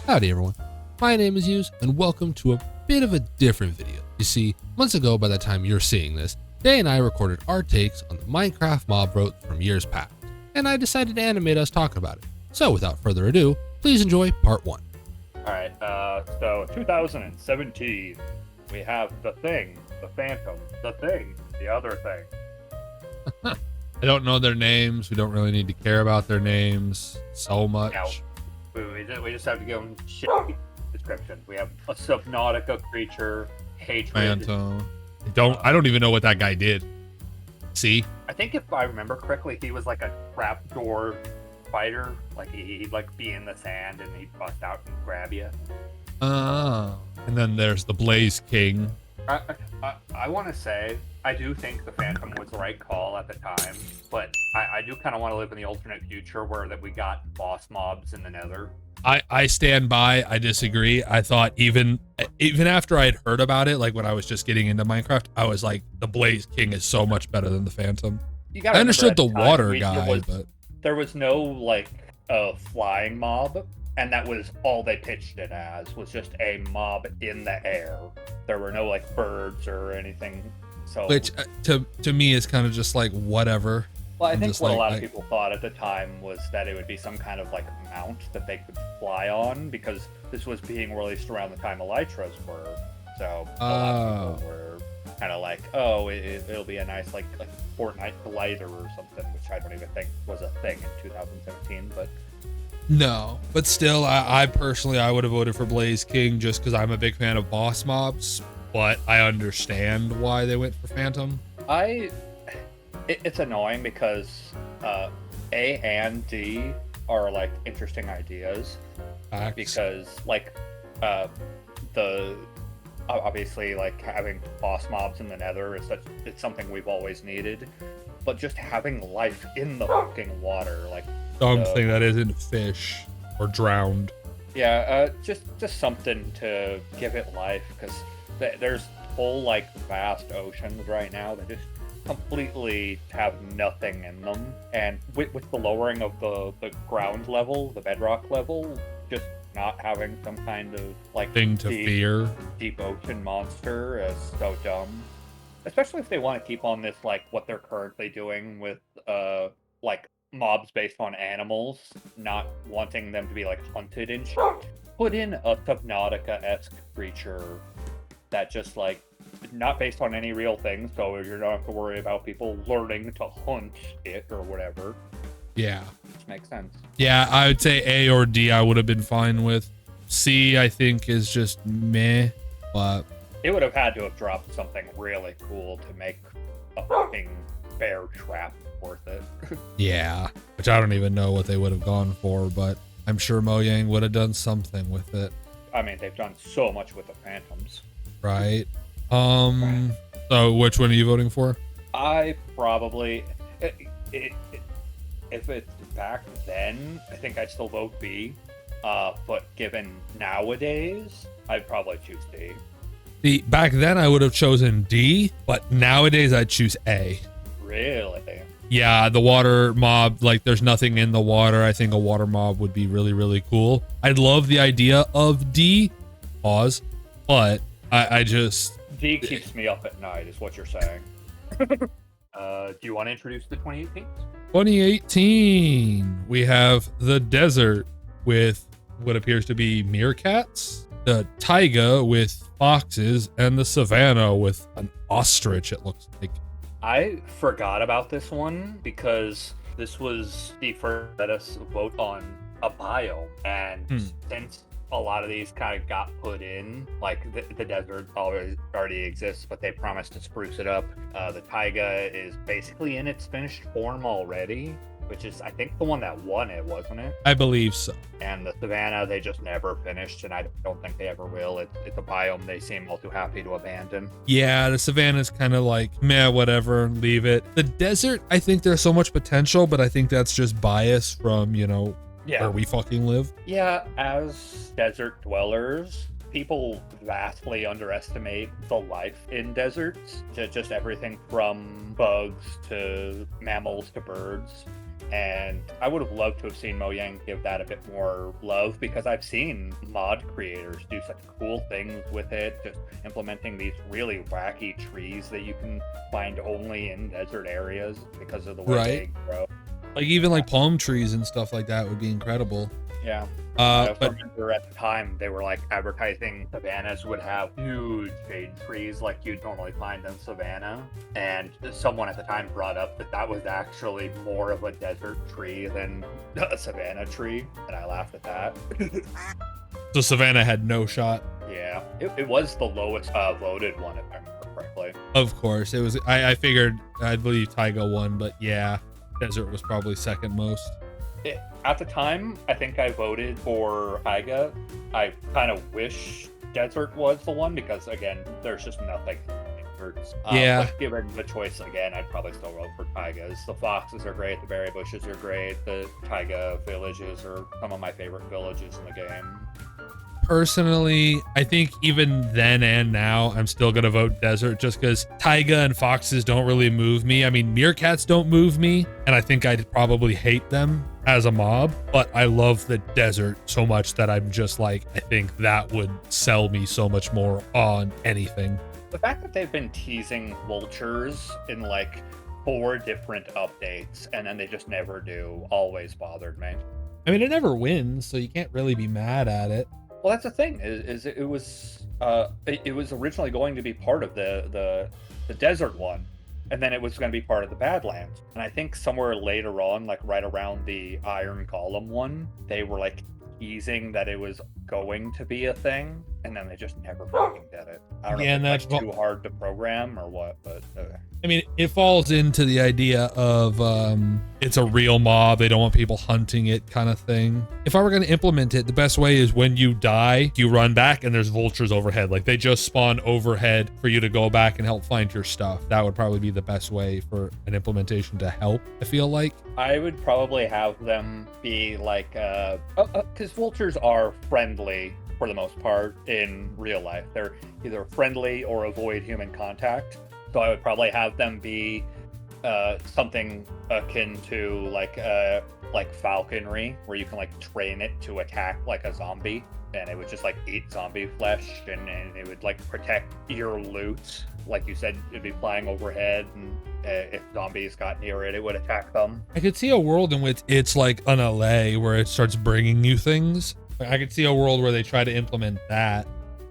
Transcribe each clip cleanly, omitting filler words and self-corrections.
Howdy everyone, my name is Use and welcome to a bit of a different video. You see, months ago by the time you're seeing this, Day and I recorded our takes on the Minecraft mob rote from years past, and I decided to animate us talking about it. So without further ado, please enjoy part 1. Alright, so 2017, we have The Thing, The Phantom, The Thing, The Other Thing. I don't know their names, we don't really need to care about their names so much. No. We just have to give them shitty descriptions. We have a Subnautica creature, hatred. Phantom. I don't even know what that guy did. See? I think if I remember correctly, he was like a trapdoor fighter. Like he'd like be in the sand and he'd bust out and grab you. And then there's the Blaze King. I want to say, I do think the Phantom was the right call at the time, but I do kind of want to live in the alternate future where that we got boss mobs in the Nether. I stand by. I disagree. I thought even after I'd heard about it, like when I was just getting into Minecraft, I was like, the Blaze King is so much better than the Phantom. I understood the water guy, but there was no like flying mob, and that was all they pitched it as, was just a mob in the air. There were no like birds or anything. So, which to me is kind of just like whatever. Well, I think what a lot of people thought at the time was that it would be some kind of like mount that they could fly on, because this was being released around the time Elytras were. So a lot of people were kind of like, oh, it'll be a nice like Fortnite glider or something, which I don't even think was a thing in 2017. But no, but still, I personally would have voted for Blaze King just because I'm a big fan of boss mobs. But I understand why they went for Phantom. It's annoying because A and D are like interesting ideas. Facts. Because like obviously like having boss mobs in the Nether it's something we've always needed, but just having life in the fucking water, like something that isn't fish or drowned. Yeah, just something to give it life, because there's whole like vast oceans right now that just completely have nothing in them, and with the lowering of the ground level, the bedrock level, just not having some kind of like thing to fear, deep ocean monster is so dumb. Especially if they want to keep on this like what they're currently doing with like mobs based on animals, not wanting them to be like hunted and shit. Put in a Subnautica-esque creature that just like not based on any real thing, so you don't have to worry about people learning to hunt it or whatever. Yeah, which makes sense. Yeah, I would say A or D I would have been fine with. C I think is just meh, but it would have had to have dropped something really cool to make a fucking bear trap worth it. Yeah, which I don't even know what they would have gone for, but I'm sure Mojang would have done something with it. I mean, they've done so much with the Phantoms. Right. So which one are you voting for? I probably, if it's back then, I think I'd still vote B. But given nowadays, I'd probably choose D. See, back then I would have chosen D, but nowadays I'd choose A. Really? Yeah, the water mob, like there's nothing in the water. I think a water mob would be really, really cool. I'd love the idea of D, but I just... D keeps me up at night, is what you're saying. Do you want to introduce the 2018? 2018, we have the desert with what appears to be meerkats, the taiga with foxes, and the savannah with an ostrich, it looks like. I forgot about this one because this was the first let us vote on a biome, and since a lot of these kind of got put in, like the desert already exists, but they promised to spruce it up. The taiga is basically in its finished form already, which is, I think, the one that won it, wasn't it? I believe so. And the savannah, they just never finished, and I don't think they ever will. It's a biome they seem all too happy to abandon. Yeah, the savannah's kind of like, meh, whatever, leave it. The desert, I think there's so much potential, but I think that's just bias from, where we fucking live. Yeah, as desert dwellers, people vastly underestimate the life in deserts, to just everything from bugs to mammals to birds. And I would have loved to have seen Mojang give that a bit more love, because I've seen mod creators do such cool things with it, just implementing these really wacky trees that you can find only in desert areas because of the way they grow. Like even like palm trees and stuff like that would be incredible. Yeah. I But remember at the time they were like advertising savannas would have huge shade trees like you'd normally find in savannah, and someone at the time brought up that that was actually more of a desert tree than a savannah tree, and I laughed at that. so Savannah had no shot. Yeah, it was the lowest voted one, if I remember correctly. Of course, it was. I figured, I believe Taiga won, but yeah, desert was probably second most. At the time, I think I voted for Taiga. I kind of wish desert was the one, because again, there's just nothing in deserts. Yeah. But given the choice again, I'd probably still vote for Taigas. The foxes are great, the berry bushes are great, the Taiga villages are some of my favorite villages in the game. Personally, I think even then and now, I'm still gonna vote desert, just because taiga and foxes don't really move me. I mean, meerkats don't move me, and I think I'd probably hate them as a mob, but I love the desert so much that I'm just like, I think that would sell me so much more on anything. The fact that they've been teasing vultures in like 4 different updates, and then they just never do, always bothered me. I mean, it never wins, so you can't really be mad at it. Well, that's the thing. Is it was originally going to be part of the desert one, and then it was going to be part of the Badlands. And I think somewhere later on, like right around the Iron Golem one, they were like teasing that it was going to be a thing, and then they just never fucking did it. I don't know if it's like too hard to program or what, but I mean, it falls into the idea of it's a real mob, they don't want people hunting it kind of thing. If I were going to implement it, the best way is when you die, you run back and there's vultures overhead. Like they just spawn overhead for you to go back and help find your stuff. That would probably be the best way for an implementation to help, I feel like. I would probably have them be like, because vultures are friendly for the most part in real life. They're either friendly or avoid human contact. So I would probably have them be something akin to like falconry, where you can like train it to attack like a zombie, and it would just like eat zombie flesh, and it would like protect your loot. Like you said, it'd be flying overhead, and if zombies got near it, it would attack them. I could see a world in which it's like an LA where it starts bringing you things. I could see a world where they try to implement that.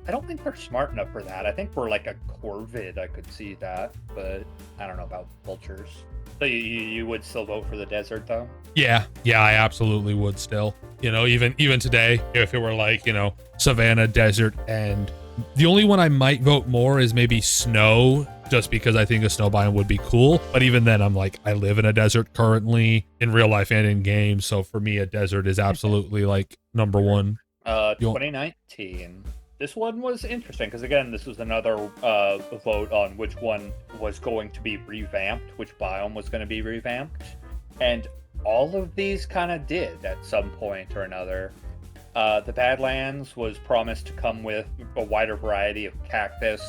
I don't think they're smart enough for that. I think for like a Corvid, I could see that, but I don't know about vultures. So you would still vote for the desert though? Yeah, I absolutely would still. You know, even today, if it were like, you know, Savannah, desert, and the only one I might vote more is maybe snow, just because I think a snow biome would be cool. But even then, I'm like, I live in a desert currently in real life and in game. So for me, a desert is absolutely like number one. 2019. This one was interesting because, again, this was another vote on which one was going to be revamped, which biome was going to be revamped. And all of these kind of did at some point or another. The Badlands was promised to come with a wider variety of cactus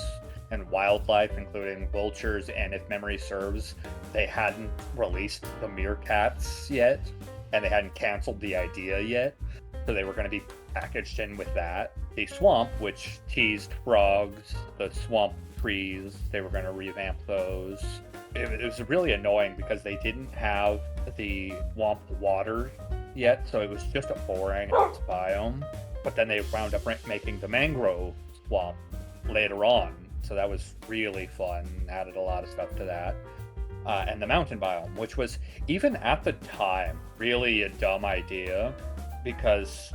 and wildlife, including vultures, and if memory serves, they hadn't released the meerkats yet, and they hadn't canceled the idea yet. So they were going to be packaged in with that. The swamp, which teased frogs, the swamp trees, they were going to revamp those. It was really annoying because they didn't have the swamp water yet, so it was just a boring biome. But then they wound up making the mangrove swamp later on, so that was really fun, added a lot of stuff to that. And the mountain biome, which was, even at the time, really a dumb idea, because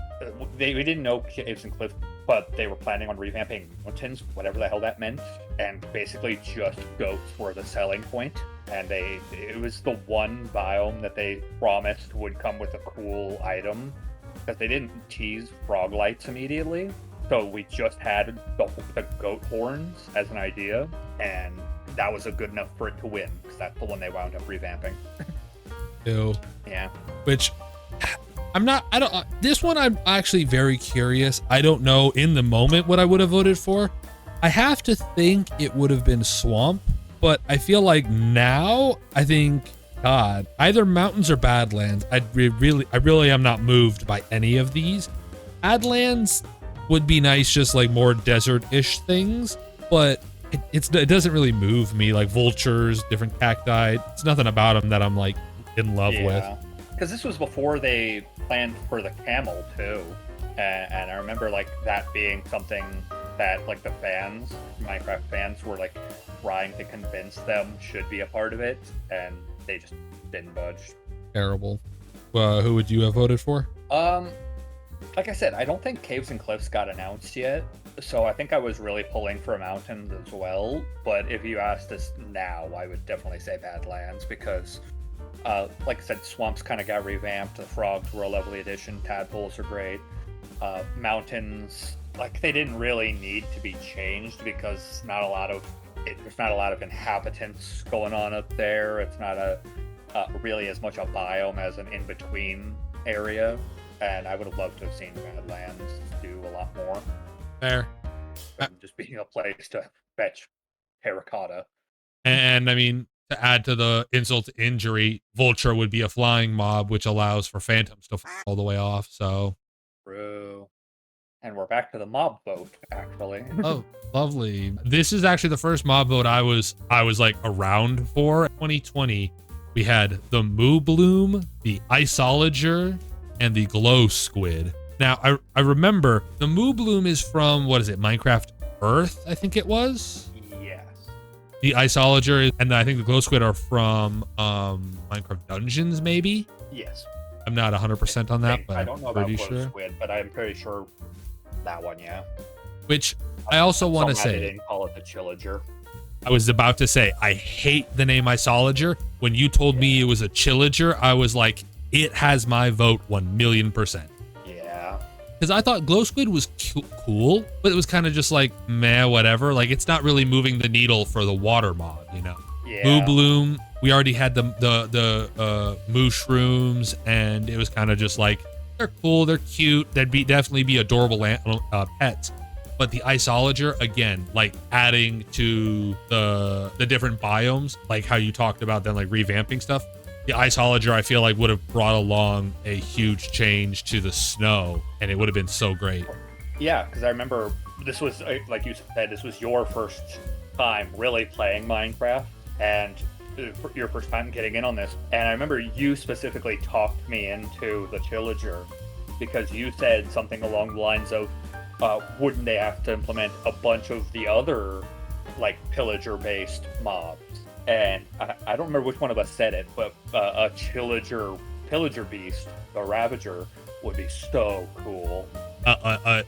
we didn't know caves and cliffs, but they were planning on revamping mountains, whatever the hell that meant, and basically just goats were the selling point. And it was the one biome that they promised would come with a cool item, because they didn't tease frog lights immediately. So we just had the goat horns as an idea, and that was good enough for it to win, because that's the one they wound up revamping. Ew. Yeah. Which, This one I'm actually very curious. I don't know in the moment what I would have voted for. I have to think it would have been Swamp, but I feel like now, I think, God, either Mountains or Badlands. I really am not moved by any of these. Badlands would be nice, just like more desert-ish things, but it doesn't really move me. Like vultures, different cacti. It's nothing about them that I'm like in love with. Because this was before they planned for the camel too, and I remember like that being something that like the fans, Minecraft fans, were like trying to convince them should be a part of it, and they just didn't budge. Terrible. Who would you have voted for? Like I said, I don't think Caves and Cliffs got announced yet, so I think I was really pulling for Mountains as well. But if you asked us now, I would definitely say Badlands because, like I said, Swamps kind of got revamped. The frogs were a lovely addition. Tadpoles are great. Mountains, like they didn't really need to be changed because there's not a lot of inhabitants going on up there. It's not really as much a biome as an in-between area. And I would have loved to have seen Badlands do a lot more. Fair. Just being a place to fetch terracotta. And I mean, to add to the insult to injury, Vulture would be a flying mob, which allows for Phantoms to fall all the way off. So True. And we're back to the mob vote, actually. Oh, lovely. This is actually the first mob vote I was like around for. 2020, we had the Moo Bloom, the Isolager, and the Glow Squid. Now, I remember the Moo Bloom is from, what is it, Minecraft Earth, I think it was? Yes. The Isolager and I think the Glow Squid are from Minecraft Dungeons, maybe? Yes. I'm not 100% on that, but I don't know about pretty Glow sure. Squid, but I'm pretty sure that one, yeah. Which I also want to Somehow say, they didn't call it the Chillager. I was about to say, I hate the name Isolager. When you told me it was a Chillager, I was like, it has my vote 1,000,000%. Yeah. Because I thought Glow Squid was cool, but it was kind of just like, meh, whatever. Like, it's not really moving the needle for the water mod, you know? Yeah. Moo Bloom, we already had the Mooshrooms, and it was kind of just like, they're cool, they're cute, they'd definitely be adorable pets. But the Isolager, again, like adding to the different biomes, like how you talked about then, like revamping stuff. The Isolager, I feel like, would have brought along a huge change to the snow, and it would have been so great. Yeah, because I remember this was, like you said, this was your first time really playing Minecraft, and your first time getting in on this. And I remember you specifically talked me into the Chillager because you said something along the lines of, wouldn't they have to implement a bunch of the other, like, pillager-based mobs? And I don't remember which one of us said it, but a pillager beast, a Ravager, would be so cool. A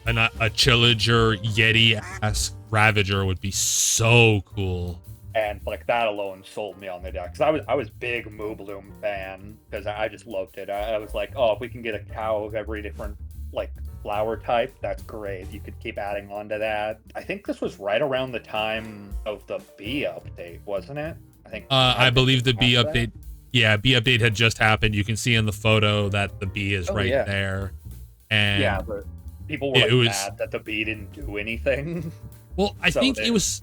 Chillager Yeti-ass Ravager would be so cool. And like that alone sold me on the deck. Because I was big Moo Bloom fan because I just loved it. I was like, oh, if we can get a cow of every different like flower type, that's great. You could keep adding on to that. I think this was right around the time of the bee update, wasn't it? I believe the bee update. Yeah, bee update had just happened. You can see in the photo that the bee is there. And yeah, but people were mad that the bee didn't do anything. Well, I think it was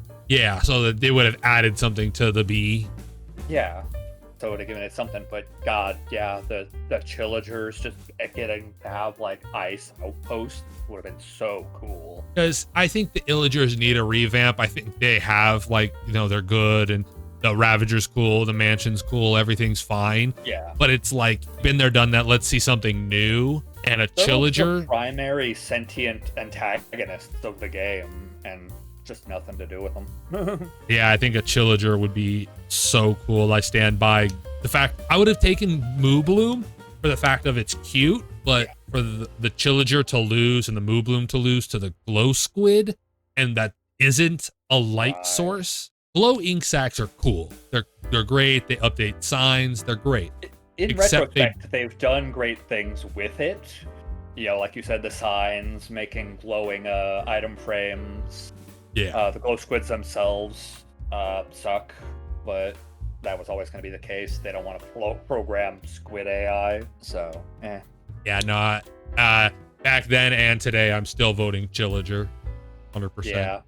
so that they would have added something to the bee. Yeah. So it would have given it something, but God, yeah, the Chillagers just getting to have like ice outposts would have been so cool. Because I think the Illagers need a revamp. I think they have, like, you know, they're good, and the Ravager's cool, the Mansion's cool, everything's fine. Yeah. But it's like, been there, done that, let's see something new. And a Chillager. The primary sentient antagonists of the game, and just nothing to do with them. Yeah, I think a Chillager would be so cool. I stand by the fact I would have taken Moo Bloom for the fact of it's cute, but for the Chillager to lose and the Moo Bloom to lose to the Glow Squid, and that isn't a light source. Glow ink sacs are cool. They're great. They update signs. They're great. In retrospect, they've done great things with it. You know, like you said, the signs, making glowing item frames. Yeah. The glow squids themselves suck, but that was always going to be the case. They don't want to program squid AI, so Yeah, no. Back then and today, I'm still voting Chillager, 100%. Yeah.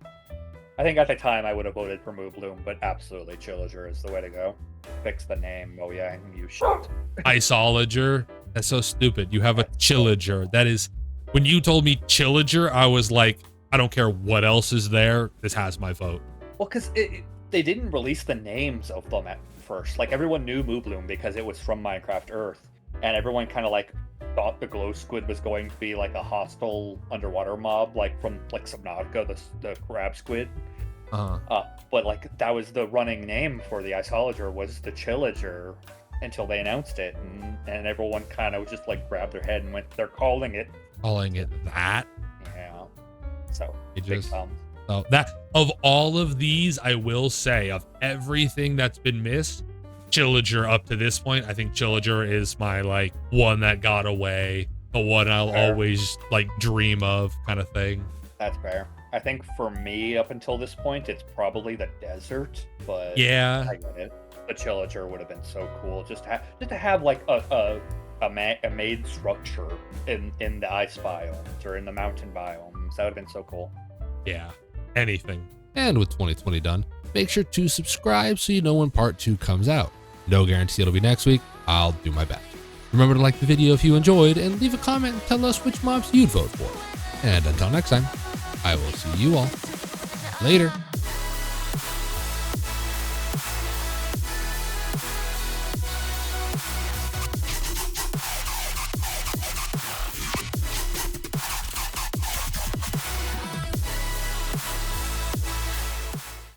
I think at the time I would have voted for Moobloom, but absolutely Chillager is the way to go. Fix the name. Oh yeah, you shit. Isolager. That's so stupid. You have a Chillager. That is, when you told me Chillager, I was like, I don't care what else is there. This has my vote. Well, because they didn't release the names of them at first. Like, everyone knew Moobloom because it was from Minecraft Earth. And everyone kind of, like, thought the glow squid was going to be, like, a hostile underwater mob, like, from, like, Subnautica, the crab squid. But, like, that was the running name for the Isolager, was the Chillager, until they announced it. And everyone kind of just, like, grabbed their head and went, they're calling it. Calling it that? Yeah. So, It big just... thumbs. So that, of all of these, I will say, of everything that's been missed, Chillager up to this point, I think Chillager is my, like, one that got away, the one I'll always, like, dream of kind of thing. That's fair. I think for me, up until this point, it's probably the desert, but yeah, I get it. The Chillager would have been so cool, just to have like a made structure in the ice biomes or in the mountain biomes. That would have been so cool. Yeah, anything. And with 2020 done, make sure to subscribe so you know when part 2 comes out. No guarantee it'll be next week. I'll do my best. Remember to like the video if you enjoyed, and leave a comment and tell us which mobs you'd vote for. And until next time, I will see you all later.